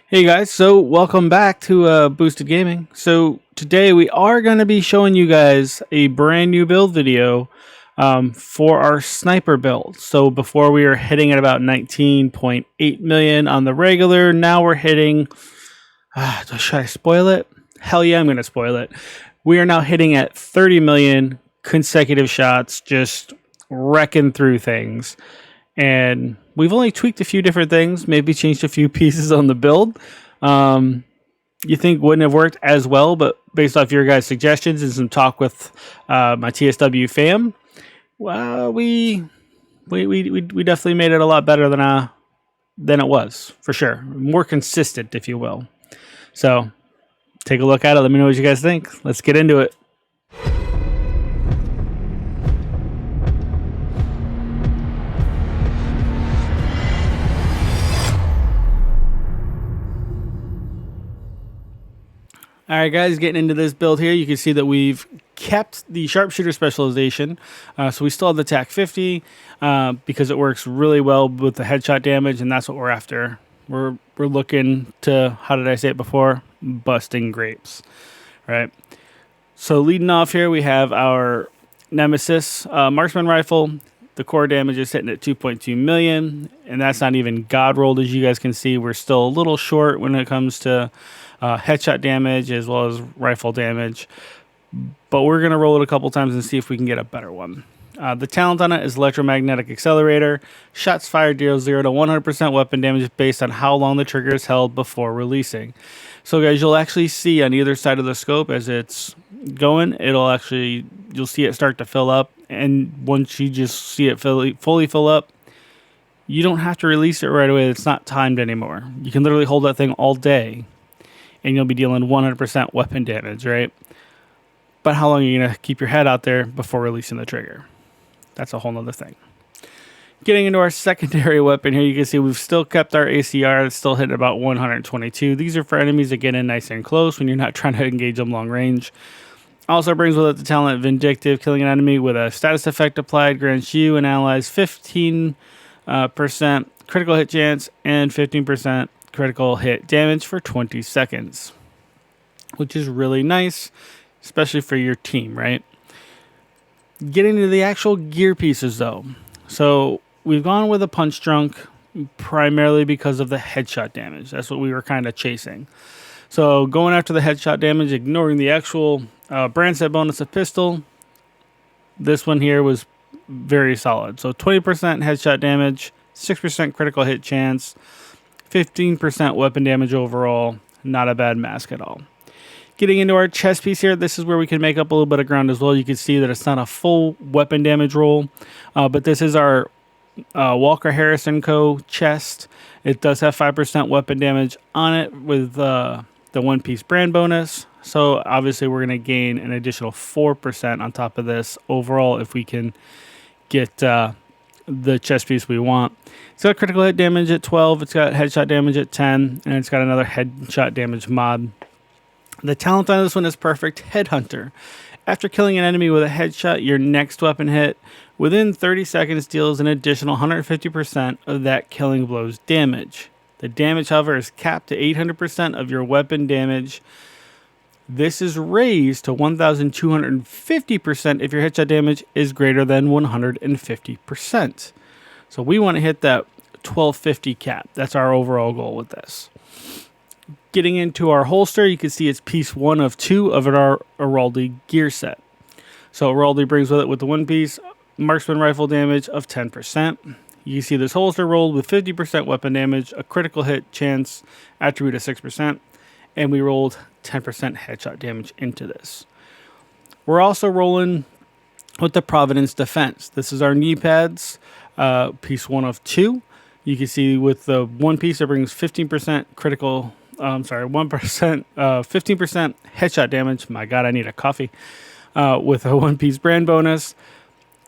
Hey guys, so welcome back to Boosted Gaming. So today we are going to be showing you guys a brand new build video for our sniper build. So before we were hitting at about 19.8 million on the regular, now we're hitting, should I spoil it? Hell yeah, I'm going to spoil it. We are now hitting at 30 million consecutive shots, just wrecking through things. And we've only tweaked a few different things, maybe changed a few pieces on the build. You think wouldn't have worked as well, but based off your guys' suggestions and some talk with my TSW fam, well, we definitely made it a lot better than it was for sure. More consistent, if you will. So take a look at it. Let me know what you guys think. Let's get into it. All right, guys, getting into this build here, you can see that we've kept the sharpshooter specialization. So we still have the TAC 50 because it works really well with the headshot damage, and that's what we're after. We're looking to, how did I say it before? Busting grapes, right? So leading off here, we have our Nemesis marksman rifle. The core damage is hitting at 2.2 million, and that's not even god rolled, as you guys can see. We're still a little short when it comes to headshot damage as well as rifle damage, but we're going to roll it a couple times and see if we can get a better one. The talent on it is electromagnetic accelerator. Shots fired deal 0 to 100% weapon damage based on how long the trigger is held before releasing. So guys, you'll actually see on either side of the scope as it's going, you'll see it start to fill up, and once you just see it fully fill up, you don't have to release it right away. It's not timed anymore. You can literally hold that thing all day and you'll be dealing 100% weapon damage, right? But how long are you going to keep your head out there before releasing the trigger? That's a whole nother thing. Getting into our secondary weapon here, you can see we've still kept our ACR. It's still hitting about 122. These are for enemies that get in nice and close when you're not trying to engage them long range. Also brings with it the talent Vindictive, killing an enemy with a status effect applied grants you and allies 15% critical hit chance and 15% critical hit damage for 20 seconds, which is really nice, especially for your team, right? Getting to the actual gear pieces though. So we've gone with a punch drunk primarily because of the headshot damage. That's what we were kind of chasing. So going after the headshot damage, ignoring the actual brand set bonus of pistol, this one here was very solid. So 20% headshot damage, 6% critical hit chance, 15% weapon damage overall. Not a bad mask at all. Getting into our chest piece here, this is where we can make up a little bit of ground as well. You can see that it's not a full weapon damage roll, but this is our Walker Harrison Co. chest. It does have 5% weapon damage on it with the one-piece brand bonus. So obviously we're going to gain an additional 4% on top of this overall if we can get the chest piece we want. It's got critical hit damage at 12, it's got headshot damage at 10, and it's got another headshot damage mod. The talent on this one is perfect. Headhunter. After killing an enemy with a headshot, your next weapon hit within 30 seconds deals an additional 150% of that killing blow's damage. The damage, however, is capped to 800% of your weapon damage. This is raised to 1,250% if your headshot damage is greater than 150%. So we want to hit that 1250 cap. That's our overall goal with this. Getting into our holster, you can see it's piece 1 of 2 of our Araldi gear set. So Araldi brings with it with the one piece marksman rifle damage of 10%. You see this holster rolled with 50% weapon damage, a critical hit chance attribute of 6%, and we rolled 10% headshot damage into this. We're also rolling with the Providence Defense. This is our knee pads, piece 1 of 2. You can see with the one piece it brings 15% critical, 1%, 15% headshot damage. My God, I need a coffee. With a one piece brand bonus.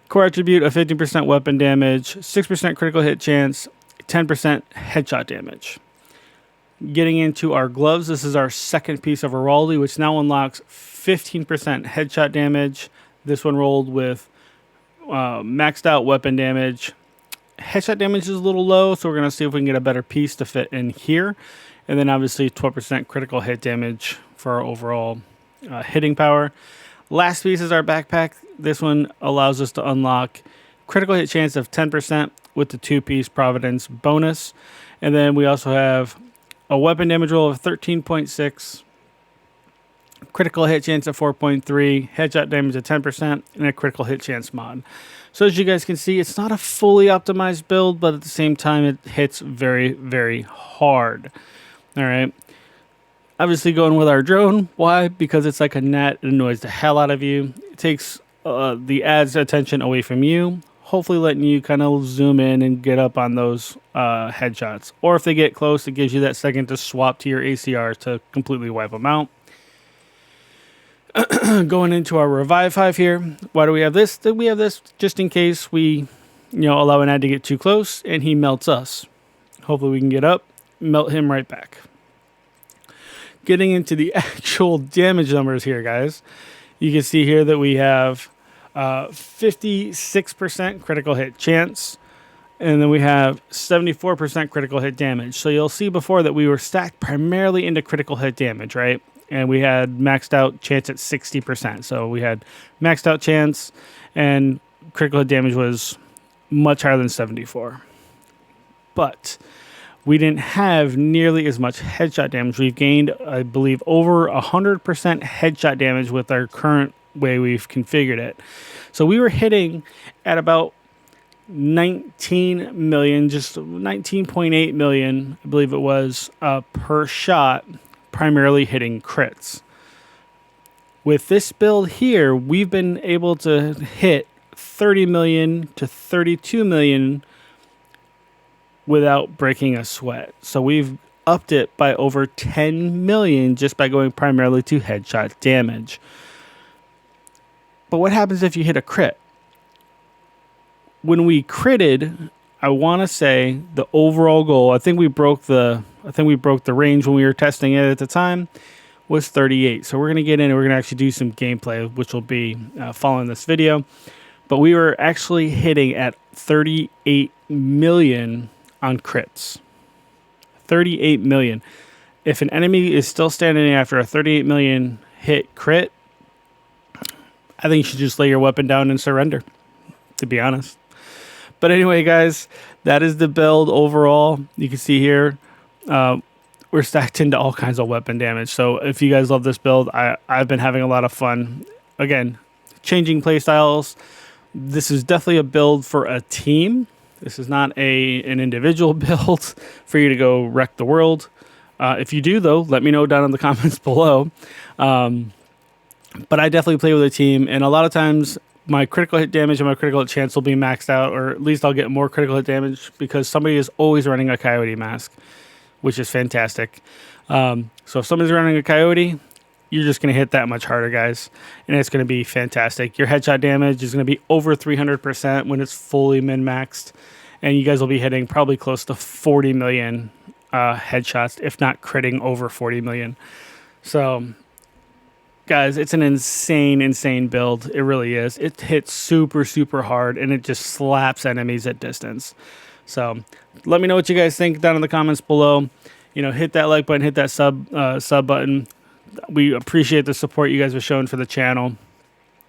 Core attribute of 15% weapon damage, 6% critical hit chance, 10% headshot damage. Getting into our gloves, this is our second piece of Araldi, which now unlocks 15% headshot damage. This one rolled with maxed out weapon damage. Headshot damage is a little low, so we're going to see if we can get a better piece to fit in here. and then obviously 12% critical hit damage for our overall hitting power. Last piece is our backpack. This one allows us to unlock critical hit chance of 10% with the 2-piece Providence bonus. And then we also have a weapon damage roll of 13.6, critical hit chance of 4.3, headshot damage of 10%, and a critical hit chance mod. So as you guys can see, it's not a fully optimized build, but at the same time, it hits very, very hard. All right. Obviously going with our drone. Why? Because it's like a net. It annoys the hell out of you. It takes the ad's attention away from you, hopefully letting you kind of zoom in and get up on those headshots. Or if they get close, it gives you that second to swap to your ACR to completely wipe them out. Going into our Revive Hive here. Why do we have this? We have this just in case we, allow an ad to get too close and he melts us. Hopefully we can get up, melt him right back. Getting into the actual damage numbers here, guys. You can see here that we have 56% critical hit chance, and then we have 74% critical hit damage. So you'll see before that we were stacked primarily into critical hit damage, right? And we had maxed out chance at 60%. So we had maxed out chance, and critical hit damage was much higher than 74. But we didn't have nearly as much headshot damage. We've gained, I believe, over 100% headshot damage with our current way we've configured it. So we were hitting at about 19 million, just 19.8 million, I believe it was, per shot, primarily hitting crits. With this build here, we've been able to hit 30 million to 32 million without breaking a sweat. So we've upped it by over 10 million just by going primarily to headshot damage. But what happens if you hit a crit? When we critted, I want to say the overall goal, I think we broke the range when we were testing it at the time, was 38. So we're going to get in and we're going to actually do some gameplay, which will be following this video. But we were actually hitting at 38 million on crits. 38 million. If an enemy is still standing after a 38 million hit crit, I think you should just lay your weapon down and surrender, to be honest. But anyway, guys, that is the build overall. You can see here, we're stacked into all kinds of weapon damage. So if you guys love this build, I've been having a lot of fun. Again, changing playstyles. This is definitely a build for a team. This is not an individual build for you to go wreck the world. If you do, though, let me know down in the comments below. But I definitely play with a team, and a lot of times my critical hit damage and my critical hit chance will be maxed out, or at least I'll get more critical hit damage because somebody is always running a coyote mask, which is fantastic. So if somebody's running a coyote, you're just going to hit that much harder, guys, and it's going to be fantastic. Your headshot damage is going to be over 300% when it's fully min-maxed, and you guys will be hitting probably close to 40 million headshots, if not critting over 40 million. So, guys, it's an insane build. It really is. It hits super, super hard, and it just slaps enemies at distance. So let me know what you guys think down in the comments below. Hit that like button, hit that sub button. We appreciate the support you guys have shown for the channel.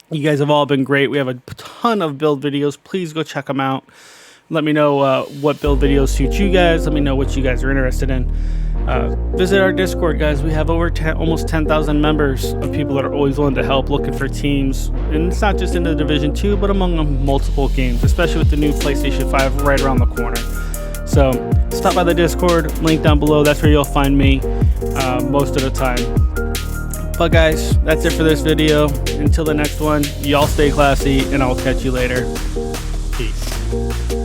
You guys have all been great. We have a ton of build videos. Please go check them out. Let me know what build videos suit you guys. Let me know what you guys are interested in. Visit our Discord, guys. We have over almost 10,000 members of people that are always willing to help, looking for teams. And it's not just in the Division 2, but among multiple games, especially with the new PlayStation 5 right around the corner. So stop by the Discord, link down below. That's where you'll find me most of the time. But guys, that's it for this video. Until the next one, y'all stay classy, and I'll catch you later. Peace.